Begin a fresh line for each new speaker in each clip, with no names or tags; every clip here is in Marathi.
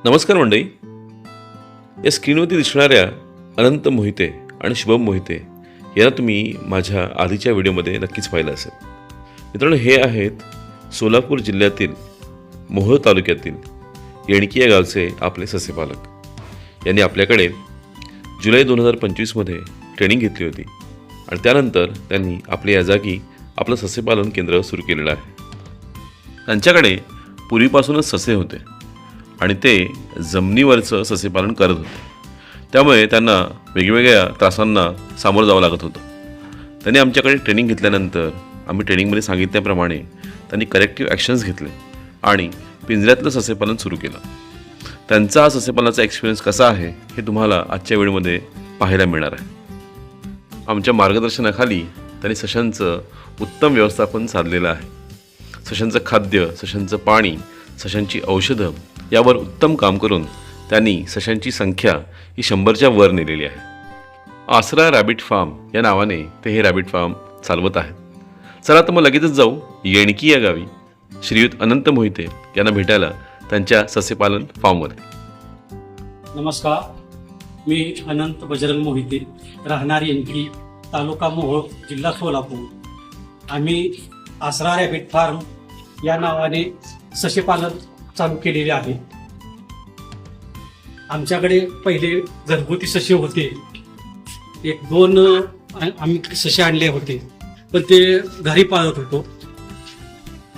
नमस्कार मंडळी. या स्क्रीनवरती दिसणाऱ्या अनंत मोहिते आणि शुभम मोहिते यांना तुम्ही माझ्या आधीच्या व्हिडिओमध्ये नक्कीच पाहिलं असेल. मित्रांनो, हे आहेत सोलापूर जिल्ह्यातील मोहोळ तालुक्यातील येणकी या गावचे आपले सस्यपालक. यांनी आपल्याकडे जुलै 2025मध्ये ट्रेनिंग घेतली होती आणि त्यानंतर त्यांनी आपल्या या जागी आपलं सस्यपालन केंद्र सुरू केलेलं आहे. त्यांच्याकडे पूर्वीपासूनच ससे होते आणि ते जमिनीवरचं सस्यपालन करत होते. त्यामुळे त्यांना वेगवेगळ्या त्रासांना सामोरं जावं लागत होतं. त्यांनी आमच्याकडे ट्रेनिंग घेतल्यानंतर आम्ही ट्रेनिंगमध्ये सांगितल्याप्रमाणे त्यांनी करेक्टिव्ह ॲक्शन्स घेतले आणि पिंजऱ्यातलं सस्यपालन सुरू केलं. त्यांचा हा सस्यपालनाचा एक्सपिरियन्स कसा आहे हे तुम्हाला आजच्या व्हिडिओमध्ये पाहायला मिळणार आहे. आमच्या मार्गदर्शनाखाली त्यांनी सशांचं उत्तम व्यवस्थापन साधलेलं आहे. सशांचं खाद्य, सशांचं पाणी, सशांची औषधं यावर उत्तम काम करून त्यांनी सशांची संख्या ही 100च्या वर नेलेली आहे. आसरा रॅबिट फार्म या नावाने ते हे रॅबिट फार्म चालवत आहेत. चला तर मग लगेचच जाऊ येणकी या गावी श्रीयुत अनंत मोहिते यांना भेटायला त्यांच्या सस्यपालन फार्ममध्ये.
नमस्कार, मी अनंत बजरंग मोहिते, राहणार येणकी, तालुका मोहोळ, जिल्हा सोलापूर. आम्ही आसरा रॅबिट फार्म या नावाने सस्यपालन चालू केलेले आहे. आमच्याकडे पहिले घरगुती ससे होते, 1-2 आम्ही ससे आणले होते, पण ते घरी पाळत होतो.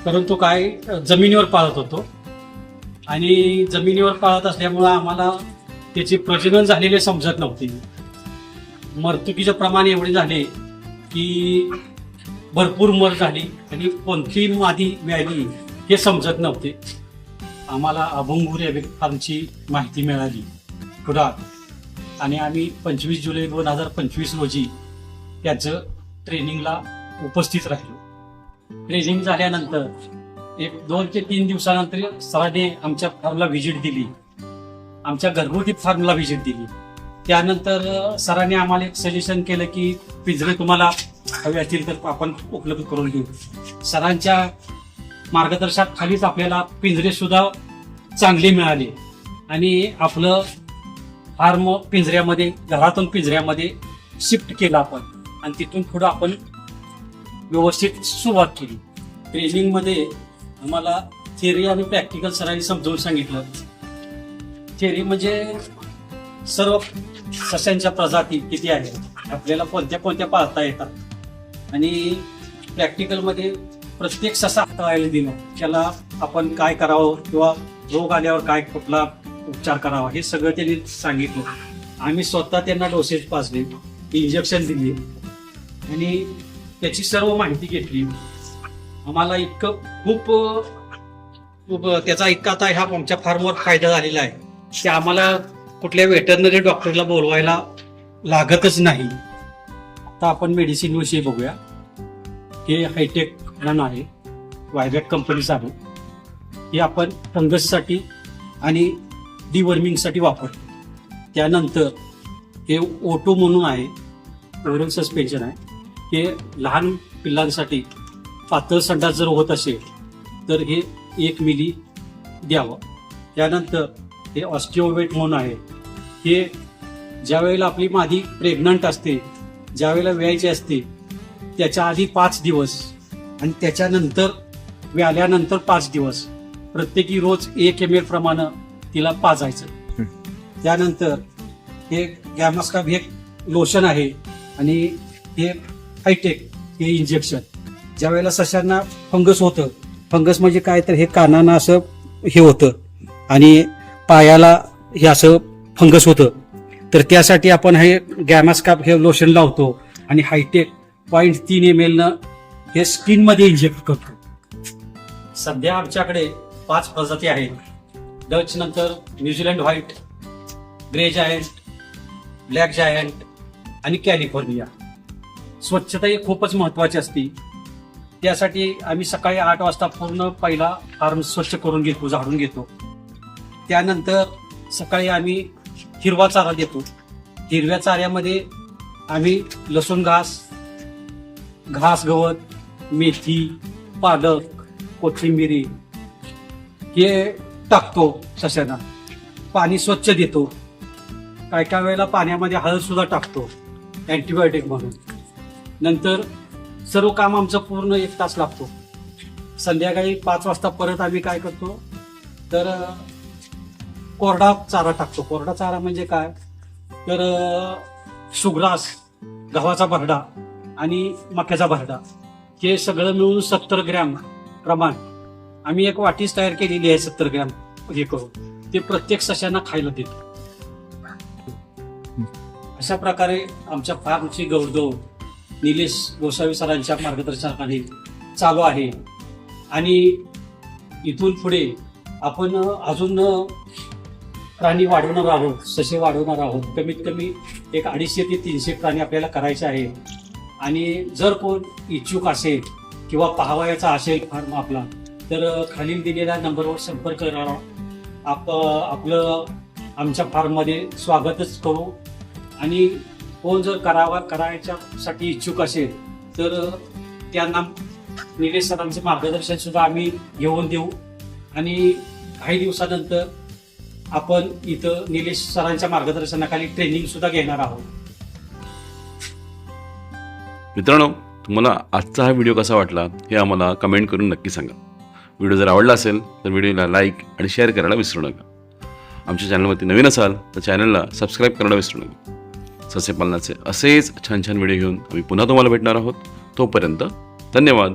परंतु काय जमिनीवर पाळत होतो आणि जमिनीवर पाळत असल्यामुळं आम्हाला त्याचे प्रजनन झालेले समजत नव्हते. मर्तुकीचे प्रमाण एवढे झाले की भरपूर मर झाली आणि कोणती मादी मिळाली हे समजत नव्हते. आम्हाला अभंगूर रॅबिट फार्मची माहिती मिळाली पुढात आणि आम्ही 25 जुलै 2025 रोजी त्याचं ट्रेनिंगला उपस्थित राहिलो. ट्रेनिंग झाल्यानंतर 2 ते 3 दिवसानंतर सरांनी आमच्या फार्मला व्हिजिट दिली, आमच्या घरगुती फार्मला व्हिजिट दिली. त्यानंतर सरांनी आम्हाला एक सजेशन केलं की पिंजरे तुम्हाला हवे असतील तर आपण उपलब्ध करून देऊ. सरांच्या मार्गदर्शनाखालीच आपल्याला पिंजरे सुद्धा चांगले मिळाले आणि आपलं फार्म पिंजऱ्यामध्ये, घरातून पिंजऱ्यामध्ये शिफ्ट केलं आपण आणि तिथून पुढं आपण व्यवस्थित सुरुवात केली. ट्रेनिंगमध्ये आम्हाला थिअरी आणि प्रॅक्टिकल सरांनी समजावून सांगितलं. थिअरी म्हणजे सर्व सस्यांच्या प्रजाती किती आहेत, आपल्याला कोणत्या कोणत्या पाळता येतात आणि प्रॅक्टिकलमध्ये प्रत्येक ससा हाताळायला दिलं, त्याला आपण काय करावं किंवा रोग आल्यावर काय कुठला उपचार करावा हे सगळं त्यांनी सांगितलं. आम्ही स्वतः त्यांना डोसेज पाजले, इंजेक्शन दिले आणि त्याची सर्व माहिती घेतली. आम्हाला इतकं खूप त्याचा इतका आता ह्या आमच्या फार्मवर फायदा झालेला आहे की आम्हाला कुठल्या वेटरनरी डॉक्टरला बोलवायला लागतच नाही. आता आपण मेडिसिन विषयी बघूया. हे हायटेक रन आहे, वायबॅक कंपनीचं आहे. हे आपण फंगससाठी आणि डिवर्मिंगसाठी वापरतो. त्यानंतर हे O2 म्हणून आहे, ओरल सस्पेन्शन आहे. हे लहान पिल्लांसाठी पातळ संडास जर होत असेल तर हे 1 मिली द्यावं. त्यानंतर हे ऑस्टिओवेट म्हणून आहे. हे ज्या वेळेला आपली मादी प्रेग्नंट असते, ज्या वेळेला व्यायची असते त्याच्या आधी 5 दिवस आणि त्याच्यानंतर व्याल्यानंतर 5 दिवस प्रत्येकी रोज 1 ml प्रमाणे तिला पाजायचं. त्यानंतर हे गॅमास्काब हे लोशन आहे आणि हे हायटेक हे इंजेक्शन. ज्या वेळेला सशांना फंगस होतं, फंगस म्हणजे काय तर हे कानानं असं हे होतं आणि पायाला हे असं फंगस होतं, तर त्यासाठी आपण हे गॅमास्काब हे लोशन लावतो आणि हायटेक 0.3 ml हे स्किनमध्ये इंजेक्ट करतो. सध्या आमच्याकडे 5 प्रजाती आहेत. डच नंतर New Zealand white, grey giant, black giant आणि कॅलिफोर्निया. स्वच्छता ही खूपच महत्वाची असते. त्यासाठी आम्ही सकाळी 8 वाजता पूर्ण पहिला फार्म स्वच्छ करून घेतो, झाडून घेतो. त्यानंतर सकाळी आम्ही हिरवा चारा देतो. हिरव्या चाऱ्यामध्ये आम्ही लसूण घास, गवत, मेथी, पालक, कोथिंबिरी हे टाकतो सस्यांना. पाणी स्वच्छ देतो. काय काय वेळेला पाण्यामध्ये हळद सुद्धा टाकतो अँटीबायोटिक म्हणून. नंतर सर्व काम आमचं पूर्ण 1 तास लागतो. संध्याकाळी 5 वाजता परत आम्ही काय करतो तर कोरडा चारा टाकतो. कोरडा चारा म्हणजे काय तर सुग्रास, गव्हाचा भरडा आणि मक्याचा भरडा हे सगळं मिळून 70 ग्रॅम प्रमाण आम्ही एक वाटीच तयार केलेली आहे. 70 ग्रॅम हे करून ते प्रत्येक सशांना खायला देतो. अशा प्रकारे आमच्या फार्मची गौरव निलेश गोसावी सरांच्या मार्गदर्शनाखाली चालू आहे. आणि इथून पुढे आपण अजून प्राणी वाढवणार आहोत, ससे वाढवणार आहोत. कमीत कमी एक 250 ते 300 प्राणी आपल्याला करायचे आहे. आणि जर कोण इच्छुक असेल किंवा पाहावयाचा असेल फार्म आपला तर खालील दिलेल्या नंबरवर संपर्क करा. आपलं आमच्या फार्ममध्ये स्वागतच करू. आणि कोण जर करायच्यासाठी इच्छुक असेल तर त्यांना निलेश सरांचे मार्गदर्शन सुद्धा आम्ही घेऊन देऊ. आणि काही दिवसानंतर आपण इथं निलेश सरांच्या मार्गदर्शनाखाली ट्रेनिंग सुद्धा घेणार आहोत.
मित्रांनो, तुम्हाला आजचा हा व्हिडिओ कसा वाटला हे आम्हाला कमेंट करून नक्की सांगा. व्हिडिओ जर आवडला असेल तर व्हिडिओला लाईक आणि शेअर करायला विसरू नका. आमच्या चॅनलवरती नवीन असाल तर चॅनलला सबस्क्राईब करायला विसरू नका. ससे पालनाचे असेच छान छान व्हिडिओ घेऊन आम्ही पुन्हा तुम्हाला भेटणार आहोत. तोपर्यंत धन्यवाद.